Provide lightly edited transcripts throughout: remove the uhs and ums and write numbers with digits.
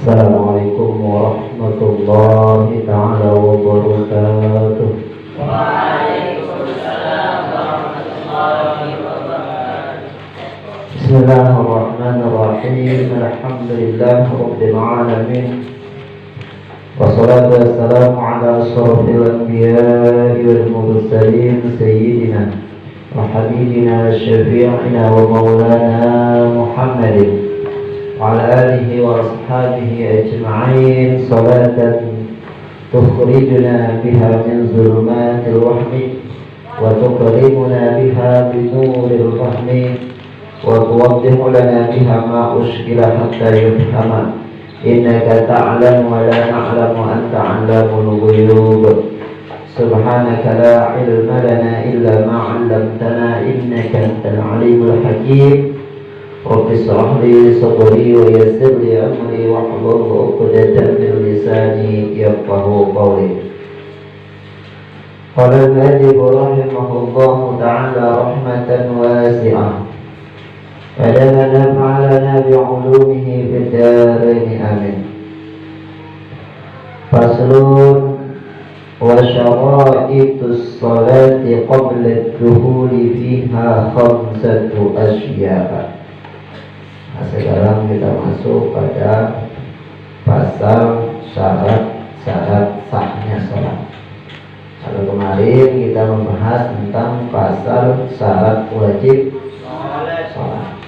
Assalamualaikum warahmatullahi ta'ala wabarakatuh. Waalaikumsalam warahmatullahi wabarakatuh. Bismillahirrahmanirrahim. Alhamdulillah rabbil alamin. Wassalatu wassalamu ala asyrafil anbiya'i wal mursalin sayyidina wa habibina wa syafi'ina wa maulana Muhammadin wa ala alihi wa ashabihi ajma'in salatan tukhrijuna biha min zulumatil wahmi wa tuqrimuna biha bi nuril fahmi wa tuwaddihu lana biha ma ushkila hatta yufhama innaka ta'lamu wa la na'lamu anta 'allamul ghuyub subhanaka la ilma lana illa ma 'allamtana innaka antal 'alimul hakim. Rabbi shrah li sadri wa yassir li amri wahlul 'uqdatam min lisani yafqahu qawli. Qala al-mu'allif rahimahullahu ta'ala rahmatan wasi'ah. Wa nafa'ana bi'ulumihi fid dharain amin. Faslun wa syara'itus sholati qabla ad-dukhuli fiha khamsatu asya'a. Nah, sekarang kita masuk pada pasal syarat-syarat sahnya sholat. Kalau kemarin kita membahas tentang pasal syarat wajib sholat.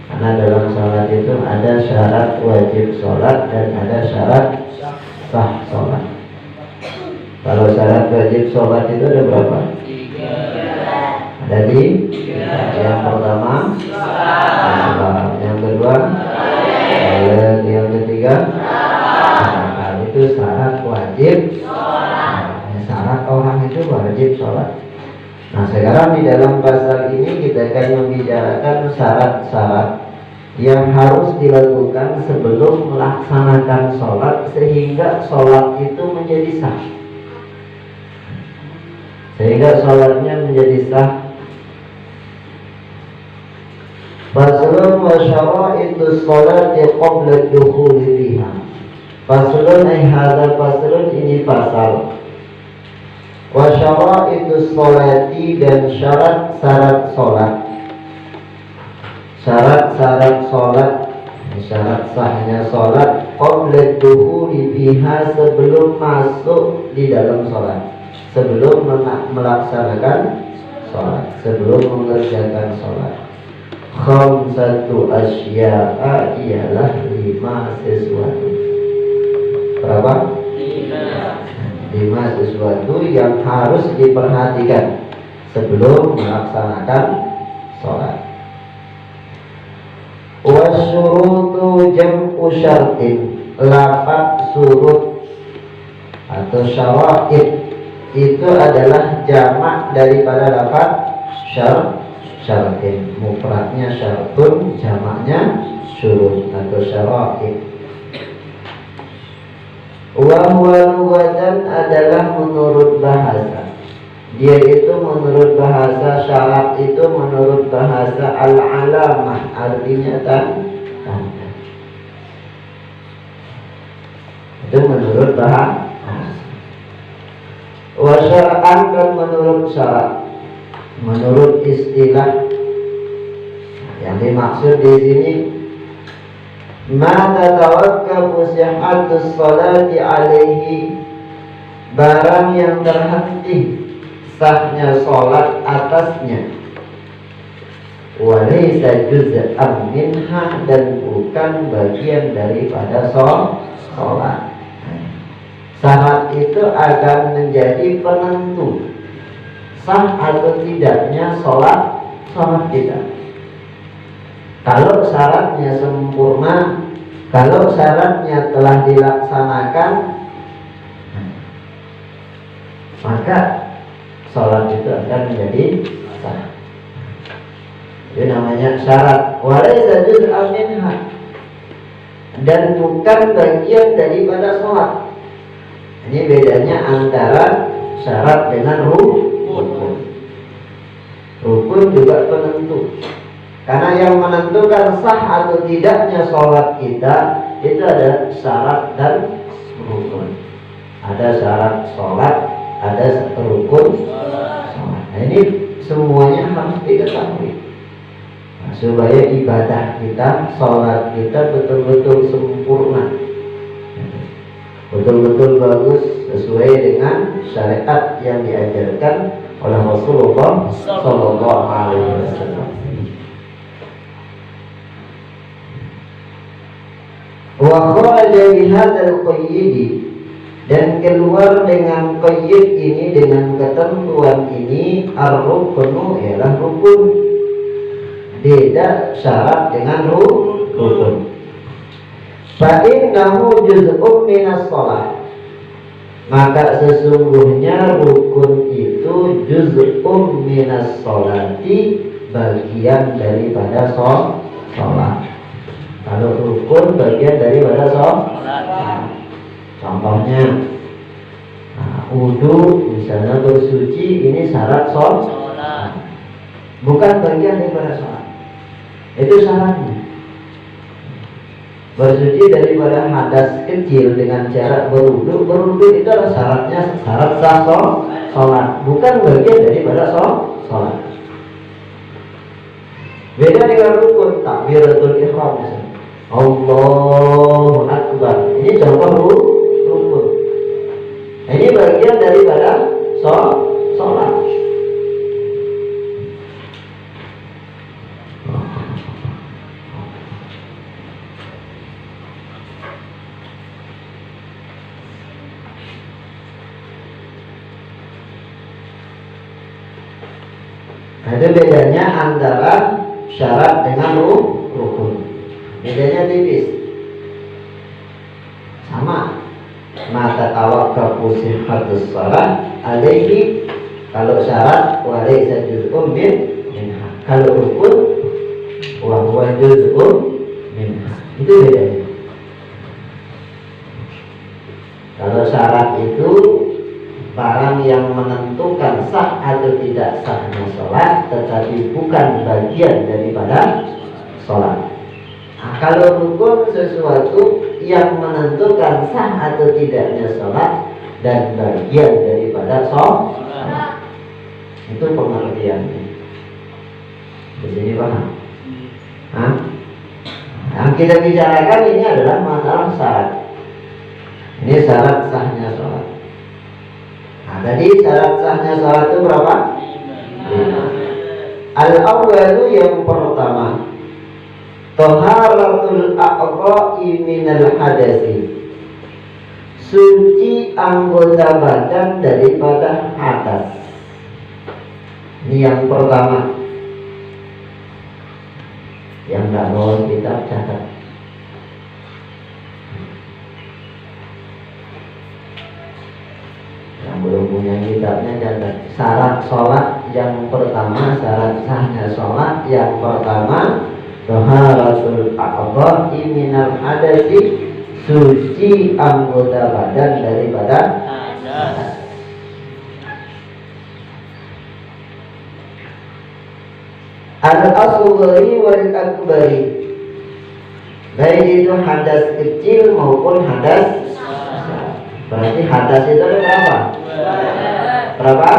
Karena dalam sholat itu ada syarat wajib sholat dan ada syarat sah sholat. Kalau syarat wajib sholat itu ada berapa? 3. Ada di? 3. Yang pertama salat. Yang kedua salat. Yang ketiga salat. Itu syarat wajib sholat. Syarat orang itu wajib sholat. Nah, sekarang di dalam pasal ini kita akan membicarakan syarat-syarat yang harus dilakukan sebelum melaksanakan sholat sehingga sholat itu menjadi sah. Sehingga sholatnya menjadi sah. Faslun wa syara'itus sholati qabla ad-dukhuli fiha. Faslun ay hadza faslun, ini fasal. Wa syara'itus sholati, dan syarat-syarat sholat. Syarat-syarat sholat, syarat sahnya sholat qabla ad-dukhuli fiha, sebelum masuk di dalam sholat, sebelum melaksanakan sholat, sebelum mengerjakan sholat. Khamsatu asya'a, ialah 5 sesuatu. Berapa? 5 sesuatu yang harus diperhatikan sebelum melaksanakan sholat. Wasyurutu jam'u syartin. Lafaz surut atau syara'id itu adalah jamak daripada lafaz syartin. Mufradnya syartun, jamaknya syurut atau syara'id. Wa huwa lughatan, adalah menurut bahasa. Dia itu menurut bahasa, syarat itu menurut bahasa al-alamah, artinya tanda. Itu menurut bahasa. Wa syar'an, dan menurut syarat, menurut istilah. Yang dimaksud di sini ma tatawakkafu sihhatus sholati alaihi, barang yang terhenti sahnya sholat atasnya. Walaysa juz'an minha, dan bukan bagian daripada sholat. Syarat itu akan menjadi penentu sah atau tidaknya sholat kita. Kalau syaratnya sempurna, kalau syaratnya telah dilaksanakan, maka sholat itu akan menjadi sah. Itu namanya syarat. Walaysa juz'an minha, dan bukan bagian daripada sholat. Ini bedanya antara syarat dengan rukun. Rukun juga penentu. Karena yang menentukan sah atau tidaknya sholat kita itu ada syarat dan rukun. Ada syarat sholat, ada rukun sholat. Nah, ini semuanya harus diketahui. Nah, supaya ibadah kita, sholat kita betul-betul sempurna, betul-betul bagus sesuai dengan syariat yang diajarkan oleh Rasulullah Sallallahu Alaihi Wasallam. Wa kharaja bihadzal qayyid, dan keluar dengan qayyid ini, dengan ketentuan ini, ar-ruknu ialah rukun. Beda syarat dengan rukun. Fa innahu juz'un minas shalah, maka sesungguhnya rukun itu juz'un minas sholati, bagian daripada sholat. Kalau rukun bagian daripada sholat. Contohnya, wudu misalnya, bersuci, ini syarat sholat, bukan bagian daripada sholat. Itu syaratnya. Bersuci daripada hadas kecil dengan cara berwudu. Berwudu itu adalah syaratnya, syarat sah sholat, bukan bagian daripada sholat. Beda dengan rukun, takbiratul ihram misalnya, Allahu Akbar. Ini contoh rukun. Ini bagian daripada sholat. Itu bedanya antara syarat dengan rukun. Bedanya tipis. Sama. Mata tawakkafu sihhatus shalah alaihi, kalau syarat wa laysa juz'un minha. Kalau rukun wa huwa juz'un minha. Itu bedanya. Kalau syarat itu barang yang menentukan sah atau tidak sahnya sholat, tetapi bukan bagian daripada sholat. Nah, kalau rukun sesuatu yang menentukan sah atau tidaknya sholat dan bagian daripada sholat. Itu pengertiannya. Di sini paham? Hah? Yang kita bicarakan ini adalah masalah syarat. Ini syarat sahnya sholat. Nah, tadi syarat sahnya sholat itu berapa? 5. Al-awwalu, yang pertama, taharatul a'dha'i minal hadasi, suci anggota badan daripada hadas. Ini yang pertama. Yang nggak bawa kitab catat. Yang belum punya kitabnya catat. Syarat sholat yang pertama, syarat sahnya sholat yang pertama, taharatul a'dha'i minal hadasi, suci anggota badan daripada hadas. Al-asghari wal akbari, baik itu hadas kecil maupun hadas besar. Berarti hadas itu ada berapa? Berapa?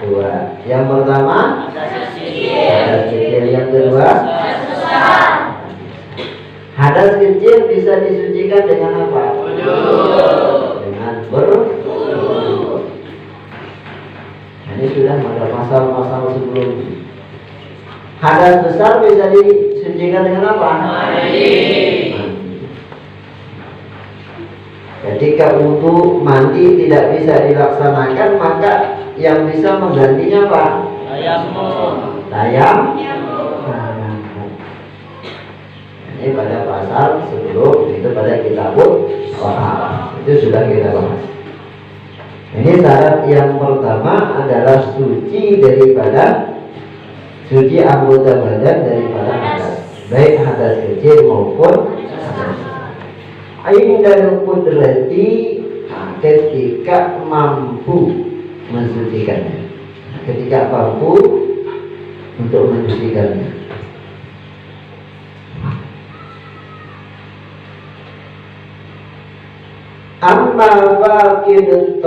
2. Yang pertama hadas kecil, yang kedua hadas kecil bisa disucikan dengan apa? Dengan berwudu. Ini sudah pada pasal-pasal sebelumnya. Hadas besar bisa disucikan dengan apa? Mandi. Ketika wudu mandi tidak bisa dilaksanakan, maka yang bisa menggantinya apa? Tayamum. Ini pada pasal sebelum itu, pada kitabut Thahara itu sudah kita bahas. Ini syarat yang pertama adalah suci daripada, suci anggota badan daripada hadas, baik hadas kecil maupun hadas. Ainal qudrati, ketika mampu mensucikannya, ketika mampu untuk mensucikannya. faqidut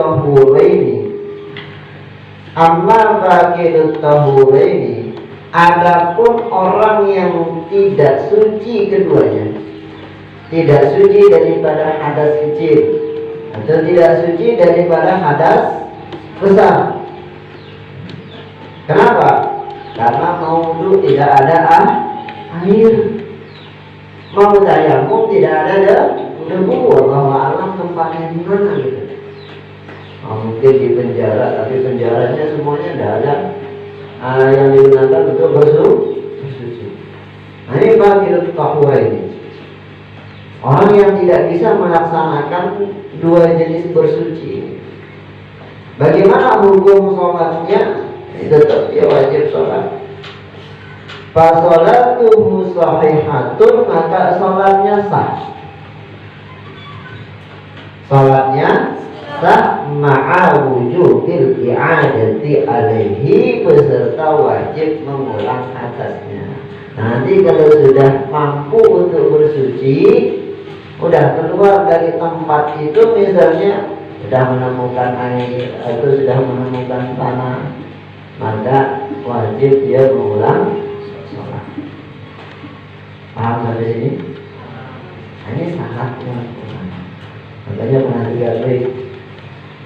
tahuraini, adapun orang yang tidak suci keduanya, tidak suci daripada hadas kecil atau tidak suci daripada hadas besar. Kenapa? Karena mau wudu tidak ada air, mau tayamum tidak ada debu. Wallahu a'lam tempatnya di mana gitu. Mungkin di penjara, tapi penjaranya semuanya tidak ada yang digunakan untuk bersuci. Nah, ini bagi tahura ini. Orang yang tidak bisa melaksanakan dua jenis bersuci. Bagaimana hukum sholatnya? Tetap dia wajib sholat. Fasolatuhu sahihatun, maka sholatnya sah. Sholatnya sah ma'a wujubil i'adati alaihi, beserta wajib mengulang atasnya. Nanti kalau sudah mampu untuk bersuci, udah keluar dari tempat itu, misalnya sudah menemukan air atau sudah menemukan tanah, maka wajib dia mengulang sholat. Paham sampai sini? Nah, ini syaratnya. Makanya perhatikan baik.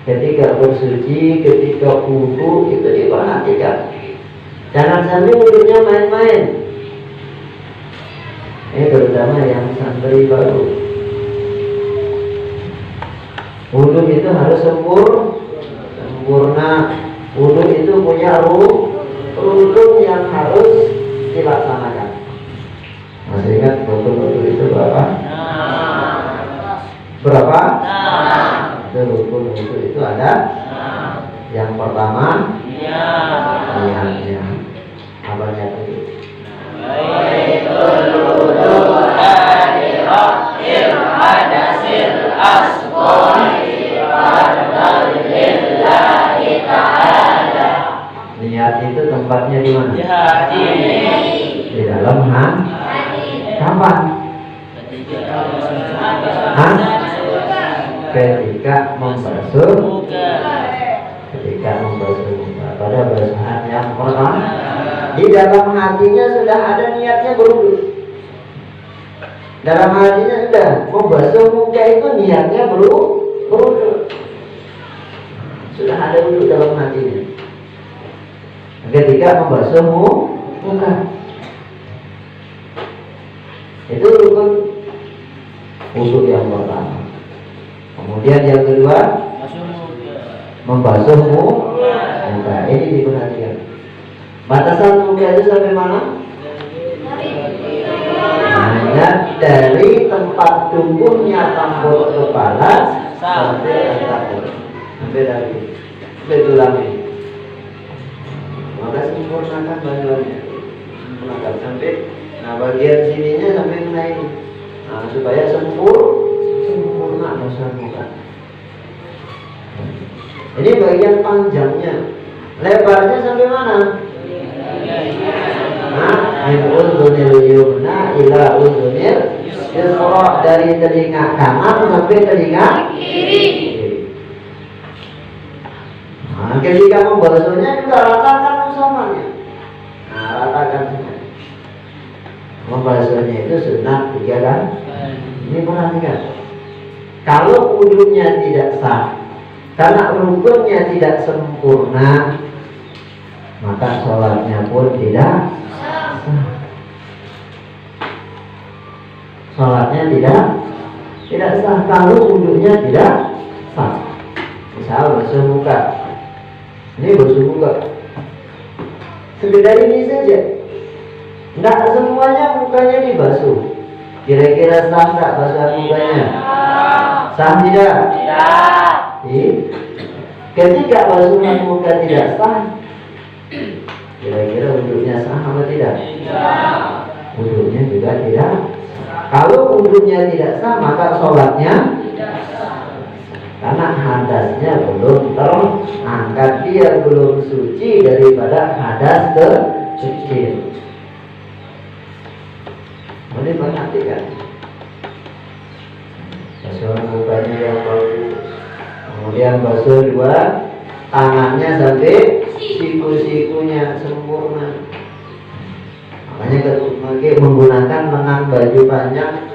Ketika bersuci, ketika wudu itu diperhatikan. Jangan sampai wudunya main-main. Ini terutama yang santri baru. Wudu itu harus sempurna. Wudu itu punya rukun yang harus dilaksanakan. Masih ingat rukun wudu itu berapa? Berapa? Itu rukun wudu itu ada. Yang pertama, niatnya. Apa niat itu? Baitul wudu dari rafil hadasil asghari lillahi ta'ala. Niat itu tempatnya di mana? Di hati. Di dalam hati. Kapan? Ketika membasuh muka. Pada basahan yang pertama, di dalam hatinya sudah ada niatnya berwudu. Dalam hatinya sudah membasuh muka itu niatnya berwudu. Sudah ada wudu dalam hatinya. Ketika membasuh muka, itu rukun wudu yang pertama. Kemudian yang kedua, membasuh muka. Ini diperhatikan. Batasan muka itu sampai mana? Hanya dari tempat tumbuhnya tembok kepala sampai tengkuk. Sampai tulang ini. Maka sempurnakan bajuannya. Sempurnakan sampai bagian sininya sampai kena ini. Supaya sempurna dasar muka. Ini bagian panjangnya. Lebarnya sampai mana? Min udhunil yumna ila udhunil yusra, dari telinga kanan sampai telinga kiri. Ketika membasuhnya juga ratakan usahamanya. Ratakan semua. Membasuhnya itu sunat 3 kan? Ini perhatikan. Kalau wudunya tidak sah, karena rukunnya tidak sempurna, maka sholatnya pun tidak sah. Sholatnya tidak sah kalau wudunya tidak sah. Misal basuh muka, ini basuh muka, sekedar ini saja, tidak semuanya mukanya dibasuh. Kira-kira sah tak basuhan mukanya? Sah tidak? Ketika basuhan muka tidak sah, kira-kira wudunya sah atau tidak? Wudunya juga tidak. Kalau wudunya tidak sah, maka sholatnya tidak sah. Karena hadasnya belum terangkat, dia belum suci daripada hadas kecil. Boleh perhatikan. Basuhan mukanya yang bagus, kemudian basuh dua tangannya sampai siku-sikunya sempurna. Makanya menggunakan lengan baju panjang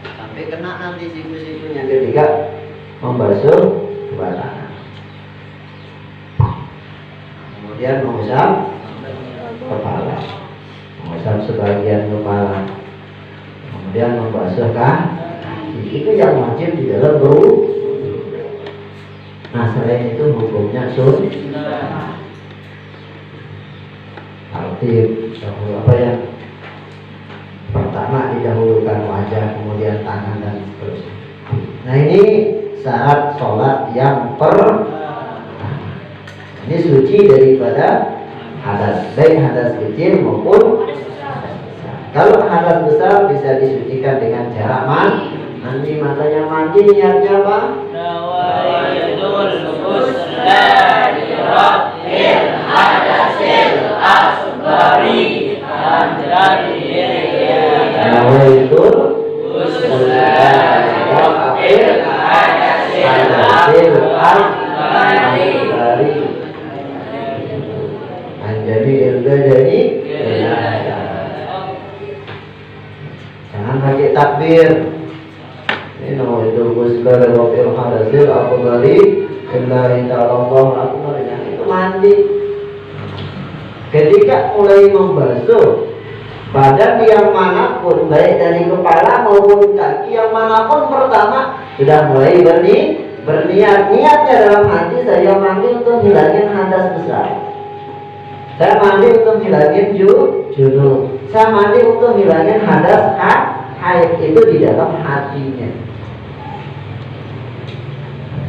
sampai kena nanti siku-sikunya ketika membasuh dua tangan. Kemudian mengusap kepala, mengusap sebagian kepala, kemudian membasuh kaki. Itu yang wajib di dalam berwudu. Nah, selain itu hukumnya sunnah. Tertib dahulu apa yang pertama didahulukan wajah, kemudian tangan dan seterusnya. Nah, ini syarat sholat yang ini suci daripada hadas, baik hadas kecil maupun kalau hadas besar bisa disucikan dengan cara mandi. Makanya mandi niatnya apa? Nawaitul ghusla li rabbil hadasil asghari Nawaitul ghusla li rabbil hadasil asghari Anjani ilga jadi jangan pakai takbir. Ini nawaitul ghusla li rabbil hadasil asghari Billahi ta'ala akbar. Itu mandi. Ketika mulai membasuh badan yang manapun, baik dari kepala maupun kaki yang manapun, pertama sudah mulai berniat. Niatnya dalam hati, saya mandi untuk hilangin hadas besar, saya mandi untuk hilangin junub, saya mandi untuk hilangin hadas haid. Itu di dalam hatinya,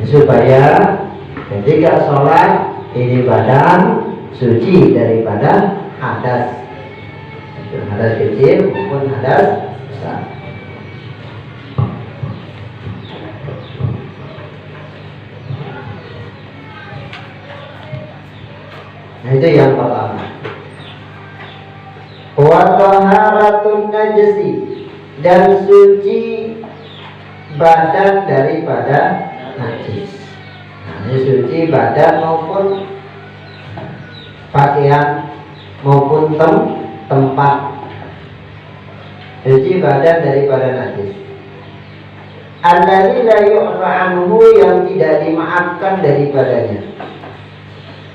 supaya ketika sholat ini badan suci daripada hadas, hadas kecil maupun hadas besar. Nah, itu yang pertama. Wa taharatun najisi, dan suci badan daripada najis. Nah, ini suci badan maupun pakaian maupun tempat, suci badan daripada najis. Alladzi la yu'fa anhu, yang tidak dimaafkan daripadanya.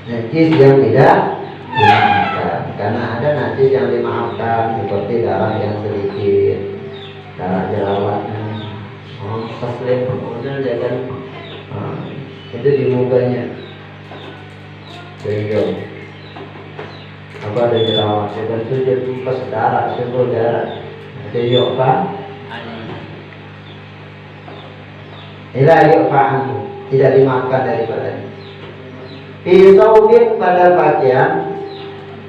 Najis yang tidak dimaafkan, karena ada najis yang dimaafkan seperti darah yang sedikit, darah jerawatnya, keslip, kemudian dia kan itu di mukanya beliau apa ada jerawat, dan sujud pas darah, simbol darah, beliau apa? Ila yu'fa'anhu, tidak dimaafkan daripadanya. Fisaubin, pada pakaian,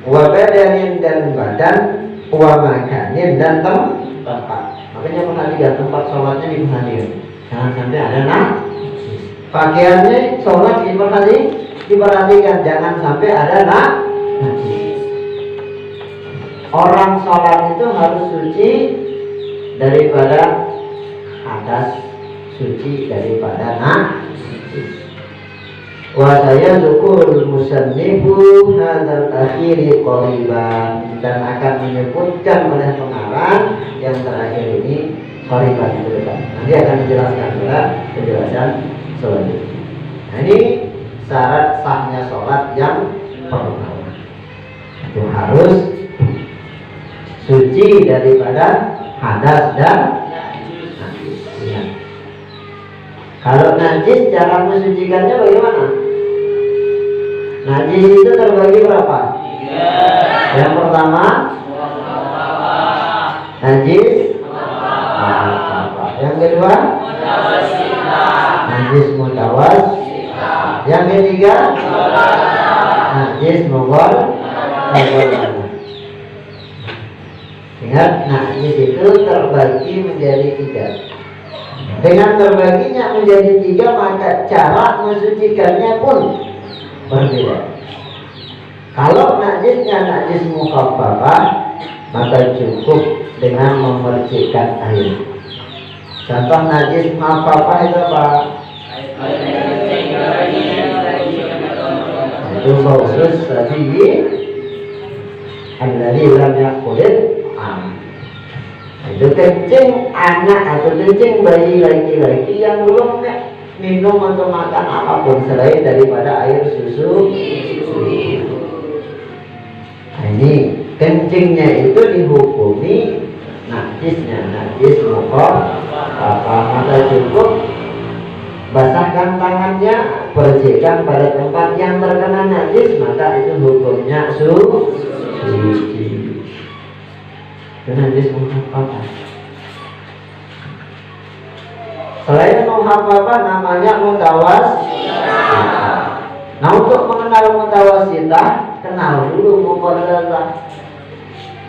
wa badanin, dan badan, wa makanin, dan tempat. Makanya perhatikan tempat sholatnya diperhatikan, jangan sampai ada pakaiannya sholat diperhatikan, jangan sampai ada najis. Orang sholat itu harus suci daripada hadas, suci daripada najis. Wa saya zukurul musannifu hadzal akhiri qariban, dan akan menyebutkan oleh pengarang yang terakhir ini qariban itu depan. Nanti akan dijelaskan pada penjelasan selanjutnya. Nah, ini syarat sahnya sholat yang pertama, itu harus suci daripada hadas dan najis. Ingat, kalau najis cara mensucikannya bagaimana? Najis itu terbagi berapa? 3. Yang pertama najis yang kedua najis mutawas, yang ketiga najis mughal. Ingat, najis itu terbagi menjadi 3. Dengan terbaginya menjadi 3, maka cara mensucikannya pun berbeda. Kalau najisnya najis mukhaffafah, maka cukup dengan memercikkan air. Contoh najis mukhaffafah itu apa? Itu khusus tadi alladzi lam yaqulit itu kencing anak atau kencing bayi laki-laki yang belum minum atau makan apapun selain daripada air susu. Nah, ini kencingnya itu dihukumi najisnya, najis mukor maka cukup basahkan tangannya, bersihkan pada tempat yang terkena najis, maka itu hukumnya suci. Itu najis muhafafah. Selain muhafafah namanya mutawasitah. Nah, untuk mengenal mutawasitah, kenal dulu mughalazah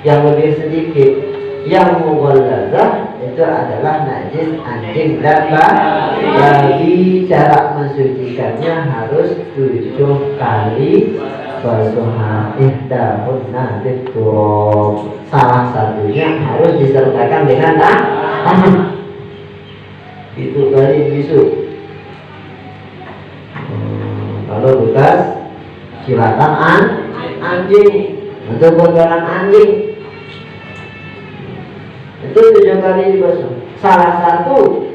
yang lebih sedikit. Yang mughalazah itu adalah najis anjing dan babi. Cara mensucikannya harus 7 kali basuhan ihdahunna biturab. Salah satunya harus disertakan dengan tanah. Itu kali bisu. Kalau bekas silatan anjing untuk kotoran anjing itu 7 kali dibasuh. Salah satu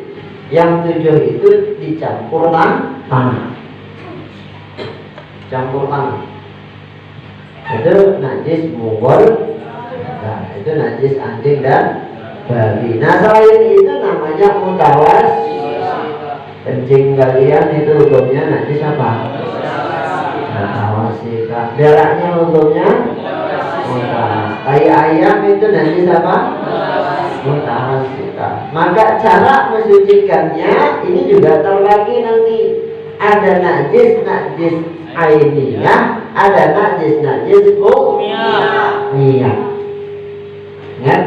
yang 7 itu dicampur tanah. Campur tanah. Itu najis mughal. Nah, itu najis anjing dan babi. Nah, selain itu namanya mutawasitah. Kencing kalian itu hukumnya najis apa? Mutawasitah. Beraknya hukumnya mutawasitah. Tai ayam itu najis apa? Mutawasitah. Maka cara mensucikannya ini juga terbagi nanti. Ada najis ainiyah, ada najis hukmiyah. Ingat?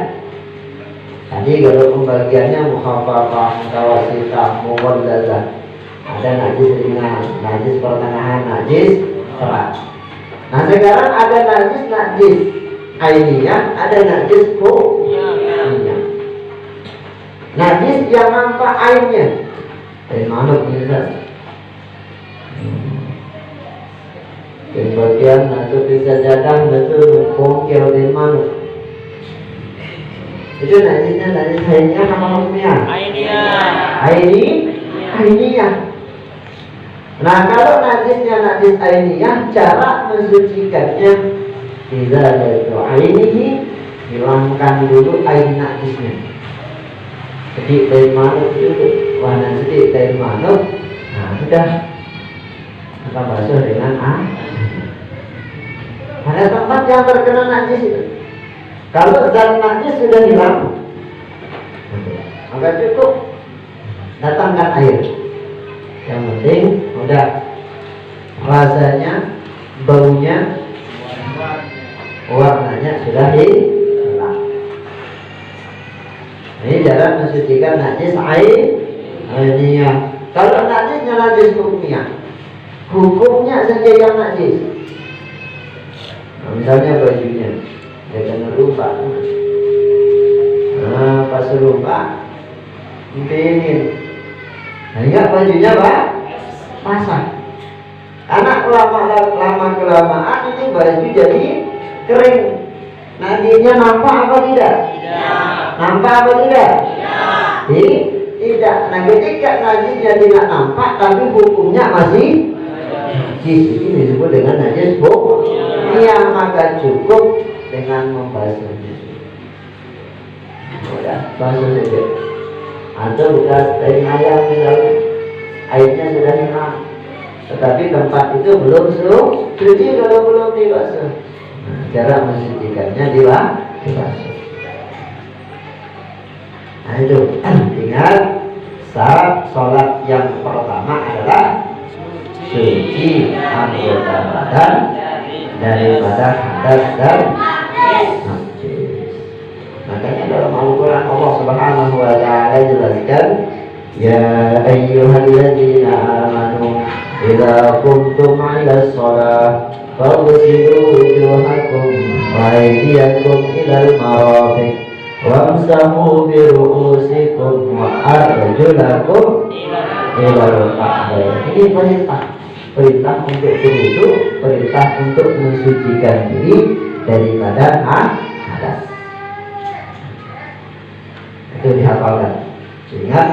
Tadi kalau pembagiannya mukhafafah, mutawasitah, mughalazah. Ada najis ringan, najis pertengahan, najis berat. Nah, sekarang ada najis ainiyah, ada najis hukmiyah. Najis yang nampak ainnya. Dari mana bisa? Bagian atau bisa jadang betul kongkel dari mana? Itu najisnya najis ainiyah apa hukmiyah? Ainiyah. Nah, kalau najisnya najis ainiyah, cara mensucikannya tidak ada itu ainihi, hilangkan dulu ain najisnya. Sedikit dari manuk dulu, warna sedikit dari manuk. Nah, sudah kita basuh dengan ada tempat yang terkena najis itu. Kalau zat najis sudah hilang, maka cukup datangkan air. Yang penting udah rasanya, baunya, warnanya sudah hilang. Ini cara mensucikan najis ainiyah. Kalau najisnya najis hukmiyah, hukumnya saja yang najis. Nah, misalnya bajunya dia kena lupa. Nah, pas lupa dipingin. Nah, ingat bajunya basah. Anak lama kelamaan ini baju jadi kering. Nantinya nampak apa tidak? Nampak apa tidak? Tidak. Nah, ketika najisnya tidak nampak tapi hukumnya masih najis, ini disebut dengan najis hukmiyah. Maka cukup dengan membasuhnya. Udah, basuh saja. Atau bekas daging ayam misalnya, airnya sudah hilang, tetapi tempat itu belum suci kalau belum dibasuh. Nah, cara mensucikannya dibasuh. Nah, itu ingat, syarat sholat yang pertama adalah suci anggota badan daripada hadas dan najis. Makanya dalam Al-Quran Allah Subhanahu wa ta'ala jelaskan, ya ayyuhalladzina amanu idza qumtum 'ilas shalah faghsilu wujuhakum wa aydiyakum ilal marafiq wamsahu bi ru'usikum wa arjulakum ilal ka'bah. Ini perintah untuk berwudu, perintah untuk mensucikan diri daripada hadas. Itu dihafalkan. Ingat,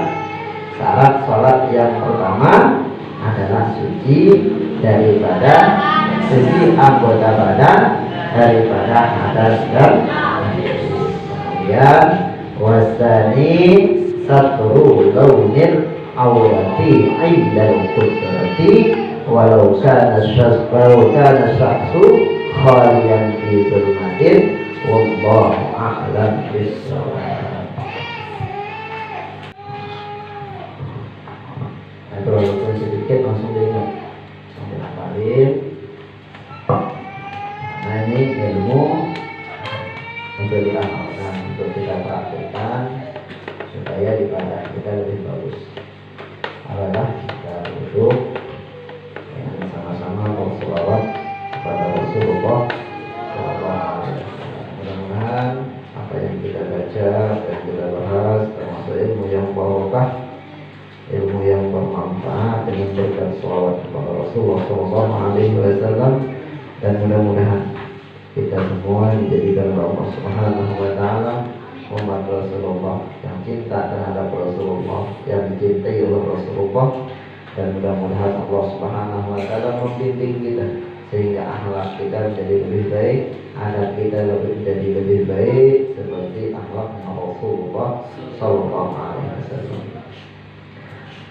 syarat sholat yang pertama adalah suci daripada suci anggota badan daripada hadas dan kemudian wasani satru launil awrati indal qudrati walau kana syaksu khalian fi zulmatin wallahu a'lam bissawab. Walaupun sedikit langsung diingat sambil hafalin. Nah ini ilmu untuk diamalkan, untuk kita praktekkan supaya ibadah kita lebih bagus. Adalah kita duduk dengan sama-sama berselawat kepada Rasulullah SAW. Mudah-mudahan apa yang kita baca dan kita bahas termasuk ilmu yang barokah, ilmu yang bermanfaat dengan berkat salawat kepada Rasulullah SAW, dan mudah-mudahan kita semua dijadikan oleh Allah Subhanahu wa taala umat Rasulullah yang cinta terhadap Rasulullah, yang dicintai oleh Rasulullah, dan mudah-mudahan Allah Subhanahu wa taala membimbing kita sehingga akhlak kita menjadi lebih baik, adab kita menjadi lebih baik seperti akhlaknya Rasulullah sallallahu alaihi wasallam.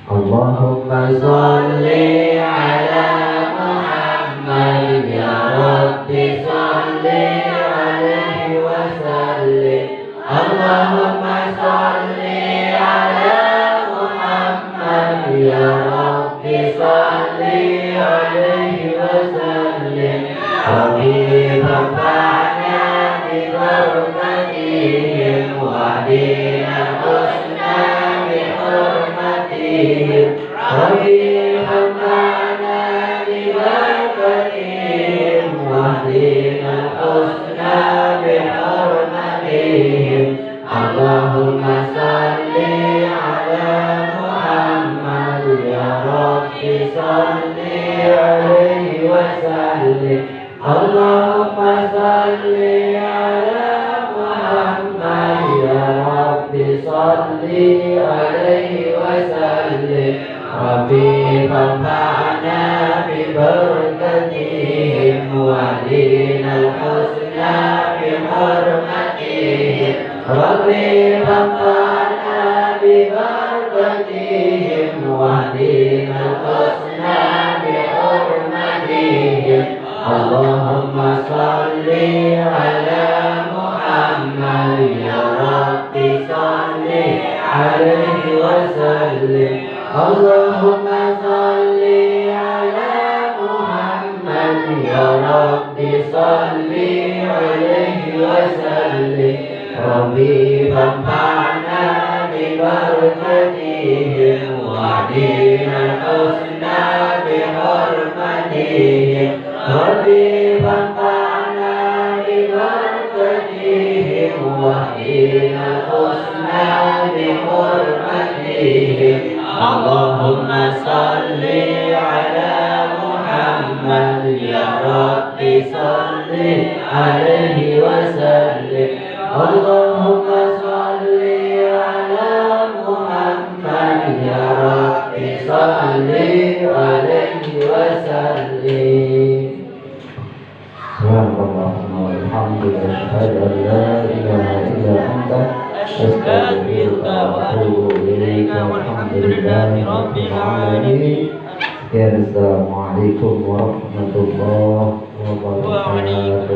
Allahumma sholli ala Muhammad ya Rabbi sholli alaihi wa sallim. Allahumma sholli ala Muhammad ya Rabbi sholli alaihi wa sallim. Habib Rabbana bi barakatihim wa dinal husna bi hurmatihim. Habib Rabbana bi barakatihim wa dinal husna bi hurmatihim. Allahumma salli ala Muhammad ya Rabbi salli alaihi wa sallim. Allahumma salli ala Muhammad ya Rabbi salli alaihi wa sallim. Rabbi fanfa'na bi barakatihim wa dinal husna bi hurmatihim. Rabbi fanfa'na bi barakatihim wa dinal husna bi hurmatihim. Allahumma salli ala Muhammad ya Rabbi salli alaihi wa sallim. Allahumma salli ala Muhammad ya Rabbi salli alaihi wa sallim. Rabbi fanfa'na bi barakatihim wa dinal husna bi hurmatihim. Rabbi fanfa'na bi barakatihim wa dinal husna bi hurmatihim. Allahumma salli ala Muhammad ya Rabbi salli alaihi wa sallim. Allahumma salli ala Muhammad ya Rabbi salli alaihi wa sallim. Subhanallahumma walhamdulillah, asyhadu an la ilaha illa anta astaghfiruka wa atubu ilaika. Walhamdulillahi rabbil alamin. Assalamualaikum warahmatullahi wabarakatuh.